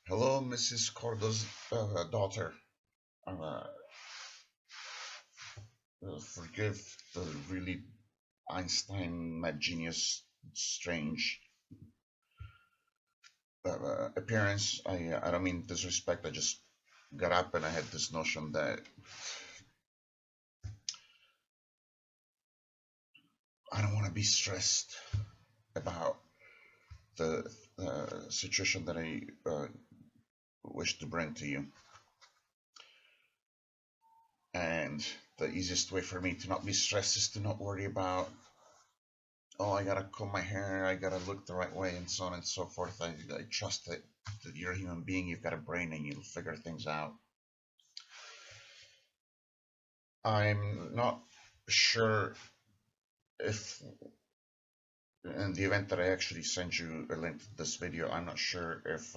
Hello, Mrs. Cordo's daughter. Uh, Forgive the really Einstein mad genius strange appearance. I don't mean disrespect. I just got up and I had this notion that I don't want to be stressed about the situation that I wish to bring to you. And the easiest way for me to not be stressed is to not worry about, oh, I gotta comb my hair, I gotta look the right way, and so on and so forth. I trust that you're a human being, you've got a brain, and you'll figure things out. I'm not sure if, in the event that I actually send you a link to this video, I'm not sure if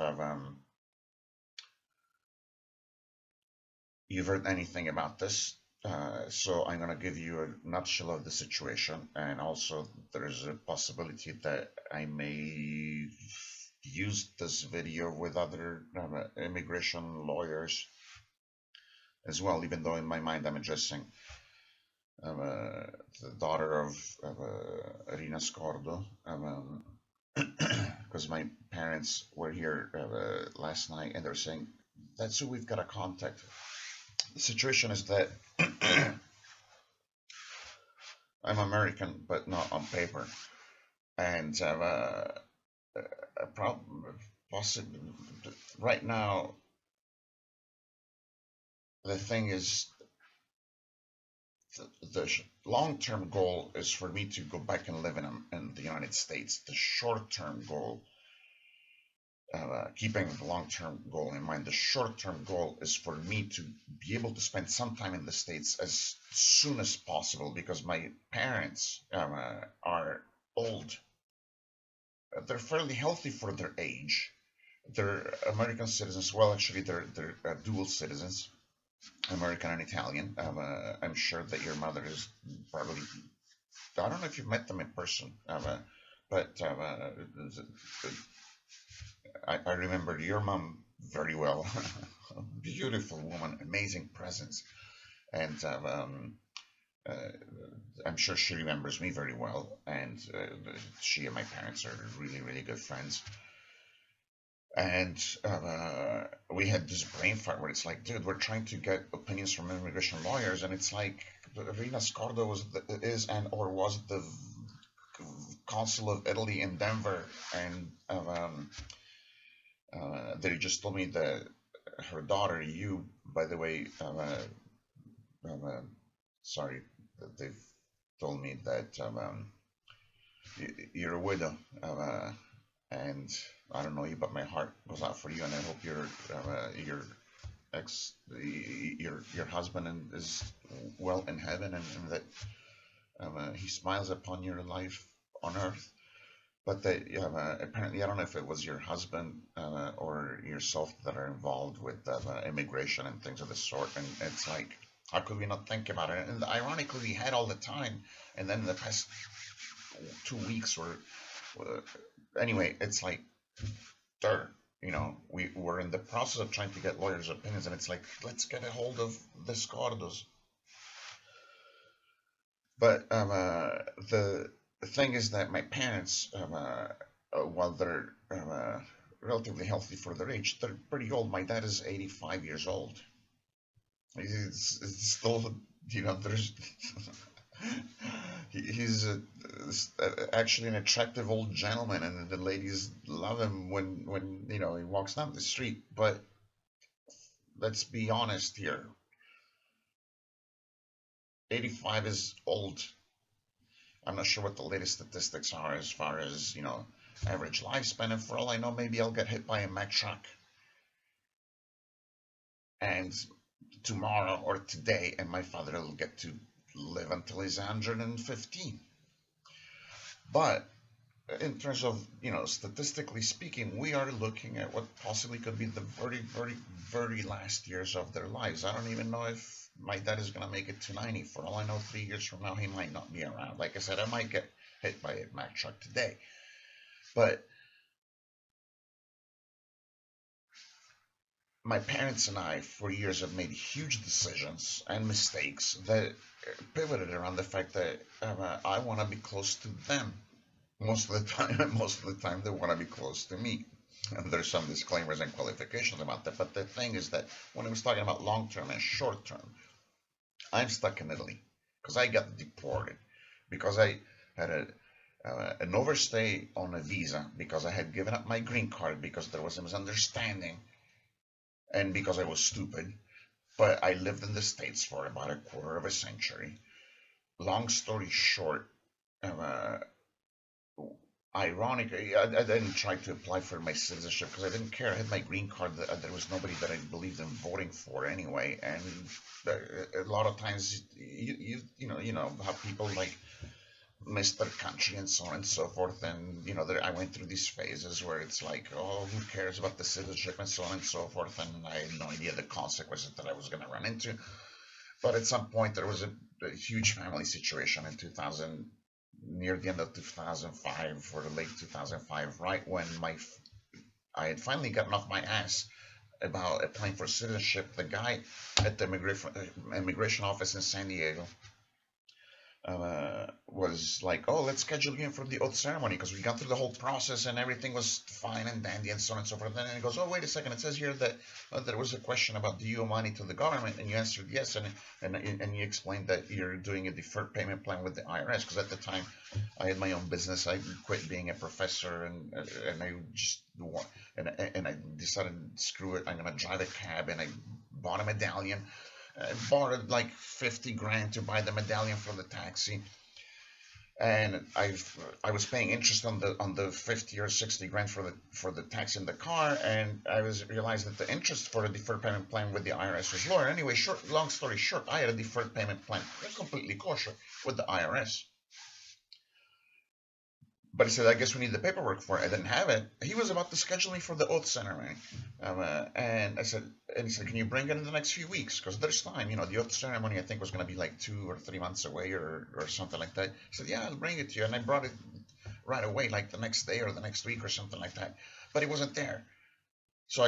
you've heard anything about this. So I'm going to give you a nutshell of the situation, and also there's a possibility that I may use this video with other immigration lawyers as well, even though in my mind I'm addressing the daughter of Irina Scordo, because my parents were here last night and they're saying that's who we've got to contact. The situation is that I'm American, but not on paper, and a problem. Possibly, right now, the thing is, the long-term goal is for me to go back and live in the United States. The short-term goal, keeping the long-term goal in mind, the short-term goal is for me to be able to spend some time in the States as soon as possible because my parents are old. They're fairly healthy for their age. They're American citizens. Well, actually, they're dual citizens, American and Italian. I'm sure that your mother is probably. I don't know if you've met them in person, but I remember your mom very well. Beautiful woman, amazing presence, and uh, I'm sure she remembers me very well. And she and my parents are really, really good friends. And we had this brain fight where it's like, dude, we're trying to get opinions from immigration lawyers, and it's like Rina Scordo is and or was the consul of Italy in Denver, and they just told me that her daughter, you, by the way, sorry, they've told me that you're a widow, and I don't know you, but my heart goes out for you, and I hope your ex, your husband is well in heaven, and that he smiles upon your life on earth. But that apparently, I don't know if it was your husband or yourself that are involved with immigration and things of the sort. And it's like, how could we not think about it? And ironically, we had all the time. And then the past 2 weeks uh, anyway, it's like, third, we were in the process of trying to get lawyers' opinions. And it's like, let's get a hold of the Scordos. But the thing is that my parents, while they're relatively healthy for their age, they're pretty old. My dad is 85 years old. It's still, there's he's actually an attractive old gentleman, and the ladies love him when he walks down the street. But let's be honest here, 85 is old. I'm not sure what the latest statistics are as far as, average lifespan. And for all I know, maybe I'll get hit by a Mack truck. And tomorrow or today, and my father will get to live until he's 115. But in terms of, statistically speaking, we are looking at what possibly could be the very, very, very last years of their lives. I don't even know if my dad is going to make it to 90. For all I know, 3 years from now, he might not be around. Like I said, I might get hit by a Mack truck today. But my parents and I, for years, have made huge decisions and mistakes that pivoted around the fact that I want to be close to them most of the time, and most of the time they want to be close to me. And there's some disclaimers and qualifications about that. But the thing is that when I was talking about long term and short term, I'm stuck in Italy because I got deported because I had an overstay on a visa because I had given up my green card because there was a misunderstanding and because I was stupid. But I lived in the States for about a quarter of a century. Long story short, uh, ironically, I didn't try to apply for my citizenship because I didn't care. I had my green card. There was nobody that I believed in voting for anyway. And a lot of times, you know how people like miss their country and so on and so forth. And I went through these phases where it's like, oh, who cares about the citizenship and so on and so forth. And I had no idea the consequences that I was going to run into. But at some point, there was a huge family situation in 2000, near the end of 2005 or late 2005, right when I had finally gotten off my ass about applying for citizenship. The guy at the immigration office in San Diego was like, "Oh, let's schedule you in for the oath ceremony because we got through the whole process and everything was fine and dandy and so on and so forth." And then he goes, "Oh, wait a second. It says here that there was a question about do you owe money to the government, and you answered yes, and you explained that you're doing a deferred payment plan with the IRS because at the time I had my own business. I quit being a professor and I just and I decided screw it. I'm gonna drive a cab and I bought a medallion. I borrowed like 50 grand to buy the medallion for the taxi, and I was paying interest on the 50 or 60 grand for the taxi in the car, and I was realized that the interest for a deferred payment plan with the IRS was lower. Anyway, long story short, I had a deferred payment plan, completely kosher, with the IRS. But he said, I guess we need the paperwork for it. I didn't have it. He was about to schedule me for the oath ceremony. And I said, and he said, can you bring it in the next few weeks? Because there's time. The oath ceremony, I think, was going to be like 2 or 3 months away or something like that. He said, yeah, I'll bring it to you. And I brought it right away, like the next day or the next week or something like that. But it wasn't there. So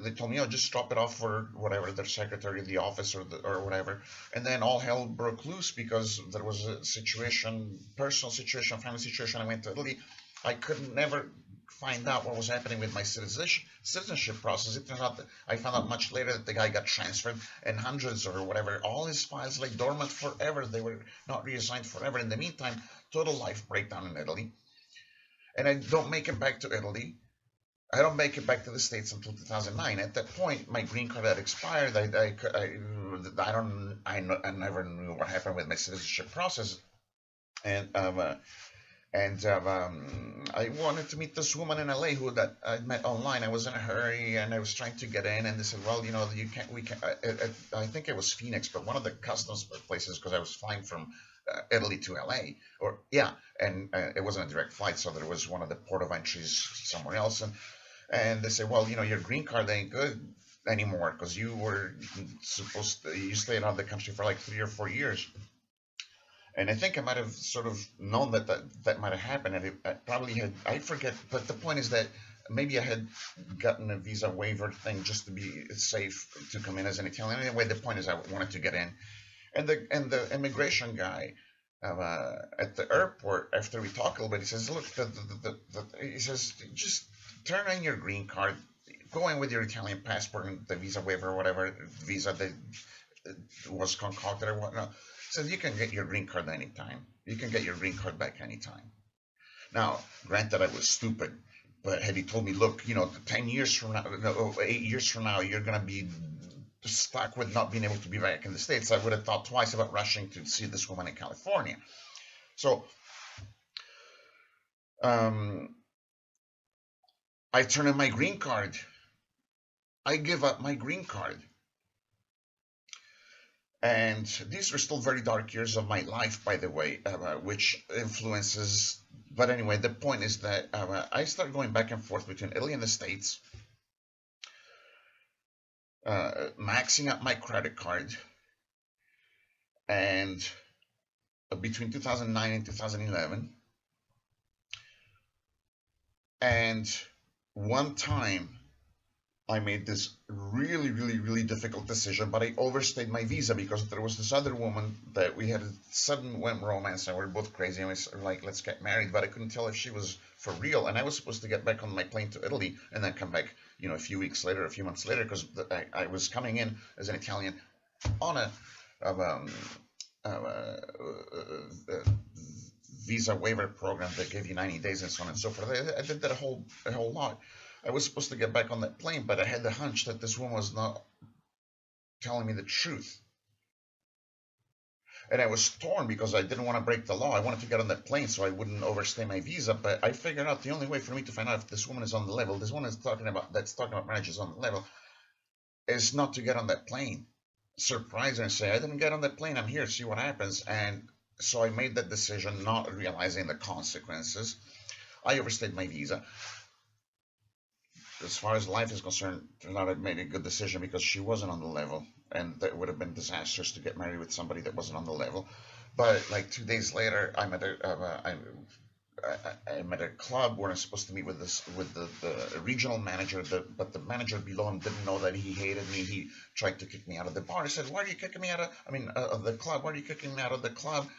they told me, just drop it off for whatever, their secretary of the office or whatever. And then all hell broke loose because there was a situation, personal situation, family situation. I went to Italy. I could never find out what was happening with my citizenship process. It turned out that I found out much later that the guy got transferred and hundreds or whatever, all his files like dormant forever. They were not reassigned forever. In the meantime, total life breakdown in Italy. And I don't make it back to Italy. I don't make it back to the States until 2009. At that point, my green card had expired. I never knew what happened with my citizenship process. And I wanted to meet this woman in LA who that I met online. I was in a hurry and I was trying to get in, and they said, "Well, you can't. We can." I think it was Phoenix, but one of the customs places because I was flying from Italy to LA, or yeah, and it wasn't a direct flight, so there was one of the port of entries somewhere else, and they say, well, your green card ain't good anymore because you were you stayed out of the country for like 3 or 4 years. And I think I might have sort of known that might have happened, and I probably had, I forget, but the point is that maybe I had gotten a visa waiver thing just to be safe to come in as an Italian. Anyway, the point is I wanted to get in, and the immigration guy at the airport, after we talk a little bit, he says, "Look, he says, just turn in your green card, go in with your Italian passport and the visa waiver or whatever visa that was concocted or whatnot. So you can get your green card anytime. You can get your green card back anytime." Now, granted, I was stupid, but had he told me, look, 10 years from now, no, 8 years from now, you're going to be stuck with not being able to be back in the States, I would have thought twice about rushing to see this woman in California. So I turn in my green card. I give up my green card. And these were still very dark years of my life, by the way, which influences. But anyway, the point is that I started going back and forth between Italy and the States, maxing out my credit card, and between 2009 and 2011. And one time I made this really, really, really difficult decision, but I overstayed my visa because there was this other woman that we had a sudden went romance and we were both crazy and we were like, let's get married. But I couldn't tell if she was for real. And I was supposed to get back on my plane to Italy and then come back, a few weeks later, a few months later, because I was coming in as an Italian on a, of, of a, visa waiver program that gave you 90 days and so on and so forth. I did that a whole lot. I was supposed to get back on that plane, but I had the hunch that this woman was not telling me the truth. And I was torn because I didn't want to break the law. I wanted to get on that plane so I wouldn't overstay my visa. But I figured out the only way for me to find out if this woman is on the level, this woman that's talking about marriage is on the level, is not to get on that plane, surprise her and say, I didn't get on that plane, I'm here, see what happens. And so I made that decision, not realizing the consequences. I overstayed my visa. As far as life is concerned, turned out I made a good decision because she wasn't on the level, and that would have been disastrous to get married with somebody that wasn't on the level. But like 2 days later, I'm at a club where I'm supposed to meet with the regional manager, but the manager below him didn't know that he hated me. He tried to kick me out of the bar. He said, "Why are you kicking me out of? Of the club? Why are you kicking me out of the club?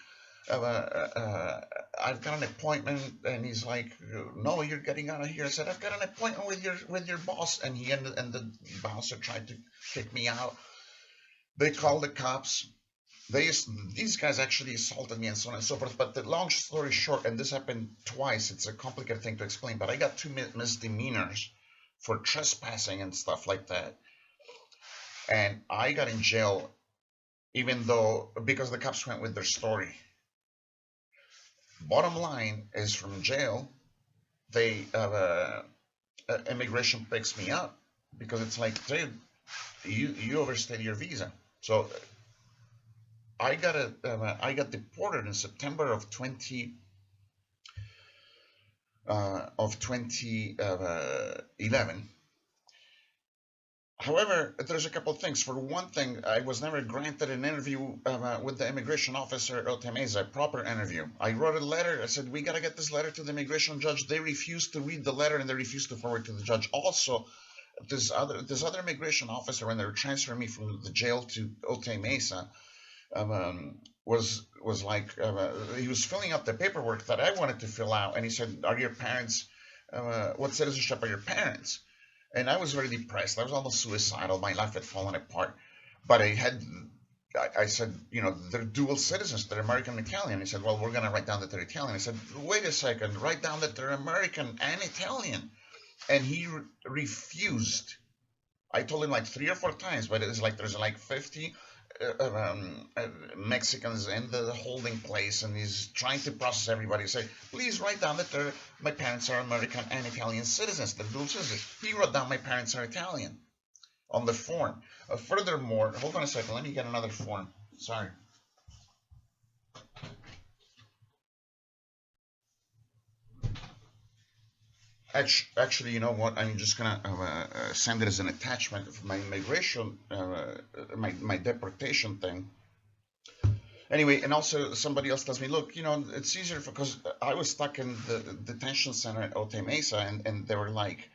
I've got an appointment." And he's like, "No, you're getting out of here." I said, "I've got an appointment with your boss," and the bouncer tried to kick me out. They called the cops. These guys actually assaulted me and so on and so forth. But the long story short, and this happened twice, it's a complicated thing to explain, but I got two misdemeanors for trespassing and stuff like that. And I got in jail, even though, because the cops went with their story. Bottom line is, from jail, they immigration picks me up because it's like, dude, you overstayed your visa. So I got deported in September of 2011. However, there's a couple of things. For one thing, I was never granted an interview with the immigration officer at Otemesa, a proper interview. I wrote a letter. I said, we got to get this letter to the immigration judge. They refused to read the letter and they refused to forward to the judge. Also, this other immigration officer, when they were transferring me from the jail to Otemesa, was like, he was filling out the paperwork that I wanted to fill out, and he said, "Are your parents? What citizenship are your parents?" And I was very depressed. I was almost suicidal. My life had fallen apart. But I said, they're dual citizens. They're American and Italian. He said, well, we're going to write down that they're Italian. I said, wait a second, write down that they're American and Italian. And he refused. I told him like 3 or 4 times, but it's like there's like 50 Mexicans in the holding place, and he's trying to process everybody. Say, please write down that my parents are American and Italian citizens. They're dual citizens. He wrote down my parents are Italian on the form. Furthermore, hold on a second. Let me get another form. Sorry. Actually, you know what? I'm just gonna send it as an attachment for my immigration, my deportation thing. Anyway, and also somebody else tells me, look, it's easier because I was stuck in the detention center at Otemesa, and they were like,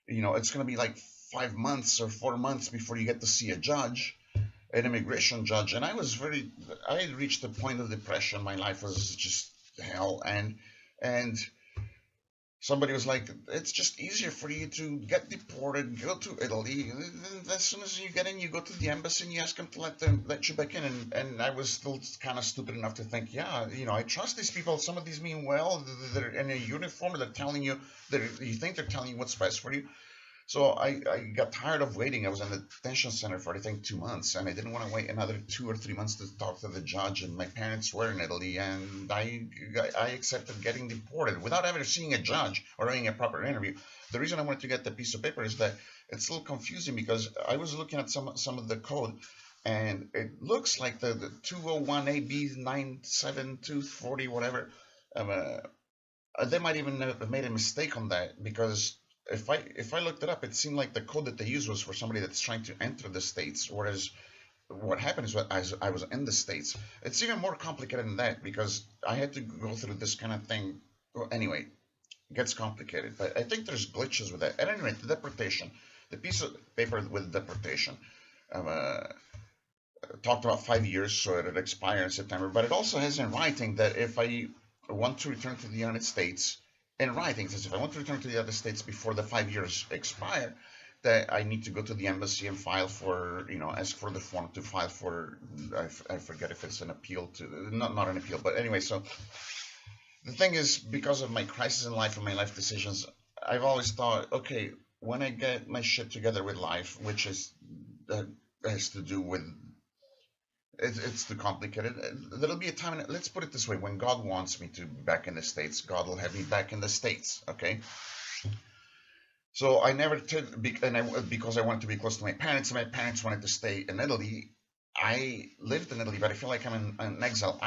it's gonna be like 5 months or 4 months before you get to see a judge, an immigration judge. And I had reached a point of depression. My life was just hell, and somebody was like, it's just easier for you to get deported, go to Italy. As soon as you get in, you go to the embassy and you ask them to let you back in. And I was still kind of stupid enough to think, yeah, I trust these people. Some of these mean well. They're in a uniform. They're telling you, you think they're telling you what's best for you. So I got tired of waiting. I was in the detention center for, I think, 2 months, and I didn't want to wait another 2 or 3 months to talk to the judge. And my parents were in Italy, and I accepted getting deported without ever seeing a judge or having a proper interview. The reason I wanted to get the piece of paper is that it's a little confusing because I was looking at some of the code, and it looks like the 201 AB 97240 whatever. They might even have made a mistake on that, because if I looked it up, it seemed like the code that they used was for somebody that's trying to enter the States, whereas what happened is as I was in the States. It's even more complicated than that, because I had to go through this kind of thing. Well, anyway, it gets complicated, but I think there's glitches with that. At any rate, the deportation. The piece of paper with deportation talked about 5 years, so it would expire in September. But it also has in writing that if I want to return to the United States, in writing, it says if I want to return to the United States before the 5 years expire, that I need to go to the embassy and file for, ask for the form to file for, I forget if it's an appeal to, not an appeal, but anyway, so the thing is, because of my crisis in life and my life decisions, I've always thought, okay, when I get my shit together with life, which is, has to do with, it's too complicated. There'll be a time, let's put it this way, when God wants me to be back in the States, God will have me back in the States, okay? So I never did, because I wanted to be close to my parents, and my parents wanted to stay in Italy. I lived in Italy, but I feel like I'm in exile.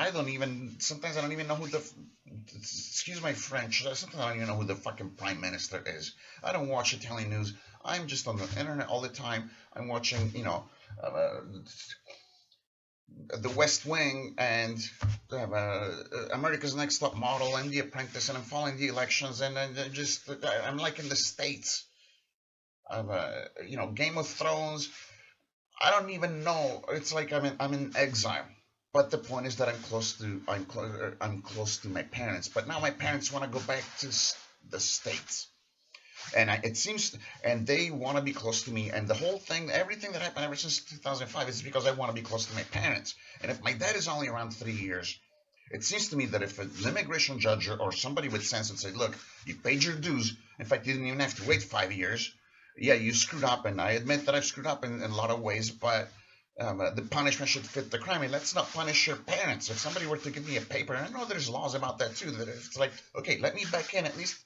Sometimes I don't even know who excuse my French, sometimes I don't even know who the fucking prime minister is. I don't watch Italian news. I'm just on the internet all the time. I'm watching, the West Wing and America's Next Top Model and The Apprentice, and I'm following the elections, and I'm like in the States. Game of Thrones. I don't even know. It's like I'm in exile. But the point is that I'm close to my parents. But now my parents want to go back to the States, and it seems, and they want to be close to me. And the whole thing, everything that happened ever since 2005 is because I want to be close to my parents. And if my dad is only around 3 years, it seems to me that if an immigration judge or somebody with sense would say, look, you paid your dues. In fact, you didn't even have to wait 5 years. Yeah, you screwed up, and I admit that I've screwed up in a lot of ways, but the punishment should fit the crime. And let's not punish your parents. If somebody were to give me a paper, and I know there's laws about that too, that it's like, okay, let me back in at least,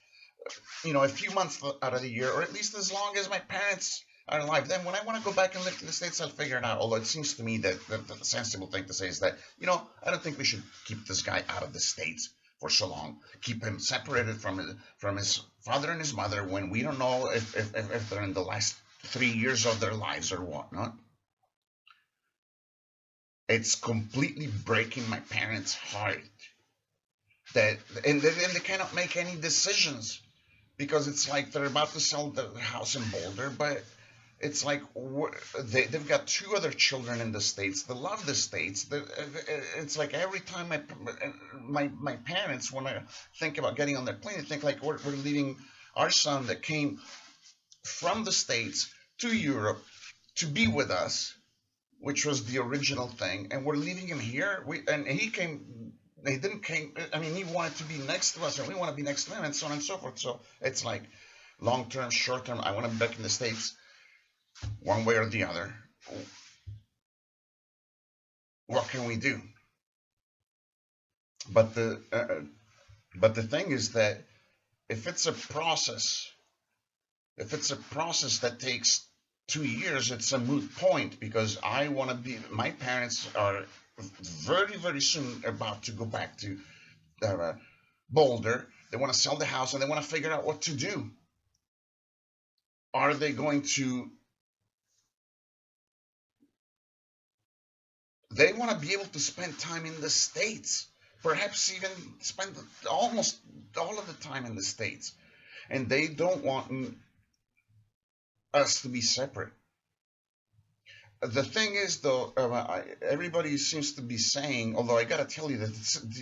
a few months out of the year, or at least as long as my parents are alive. Then when I want to go back and live in the States, I'll figure it out. Although it seems to me that the sensible thing to say is that, I don't think we should keep this guy out of the States for so long. Keep him separated from his father and his mother when we don't know if they're in the last 3 years of their lives or whatnot. It's completely breaking my parents' heart and they cannot make any decisions, because it's like they're about to sell the house in Boulder, but it's like they've got 2 other children in the States. They love the States. It's like every time my parents want to think about getting on their plane, they think like we're leaving our son that came from the States to Europe to be with us, which was the original thing, and we're leaving him here. He didn't came. I mean, he wanted to be next to us, and we want to be next to him, and so on and so forth. So it's like long term, short term. I want to be back in the States, one way or the other. What can we do? But the thing is that if it's a process, that takes 2 years, it's a moot point, because I want to be. My parents are very, very soon about to go back to Boulder. They want to sell the house, and they want to figure out what to do. Are they going to? They want to be able to spend time in the States, perhaps even spend almost all of the time in the States, and they don't want us to be separate. The thing is, though, everybody seems to be saying, although I gotta tell you that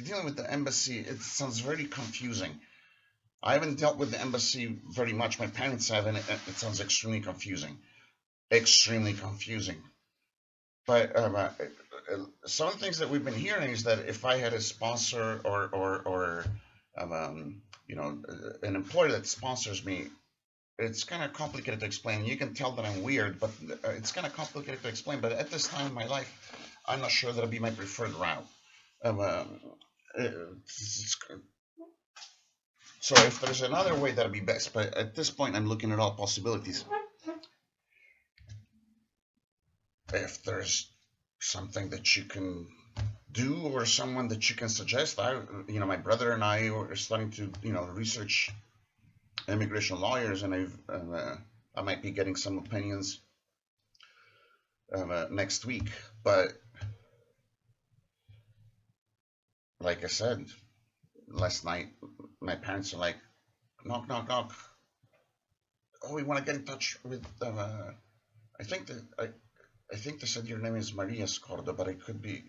dealing with the embassy, it sounds very confusing. I haven't dealt with the embassy very much. My parents have, and it sounds extremely confusing. Extremely confusing. But some of the things that we've been hearing is that if I had a sponsor or an employer that sponsors me, it's kind of complicated to explain. You can tell that I'm weird, but it's kind of complicated to explain. But at this time in my life, I'm not sure that'll be my preferred route. So if there's another way, that'll be best. But at this point, I'm looking at all possibilities. If there's something that you can do, or someone that you can suggest, my brother and I are starting to, research immigration lawyers, and I might be getting some opinions next week. But like I said last night, my parents are like, knock, knock, knock. oh, we want to get in touch with. I think that I think they said your name is Maria Scorda, but I could be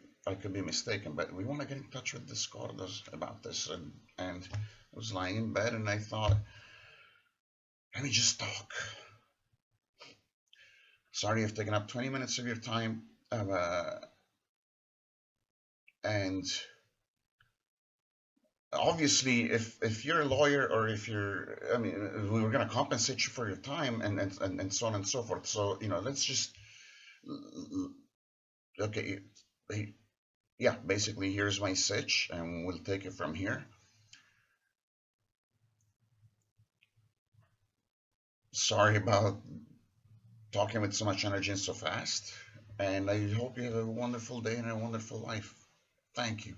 mistaken. But we want to get in touch with the Scordas about this, and I was lying in bed and I thought, let me just talk. Sorry, I've taken up 20 minutes of your time, and obviously, if you're a lawyer or if you're, I mean, we were going to compensate you for your time and so on and so forth. So let's just okay. Yeah, basically, here's my sitch, and we'll take it from here. Sorry about talking with so much energy and so fast. And I hope you have a wonderful day and a wonderful life. Thank you.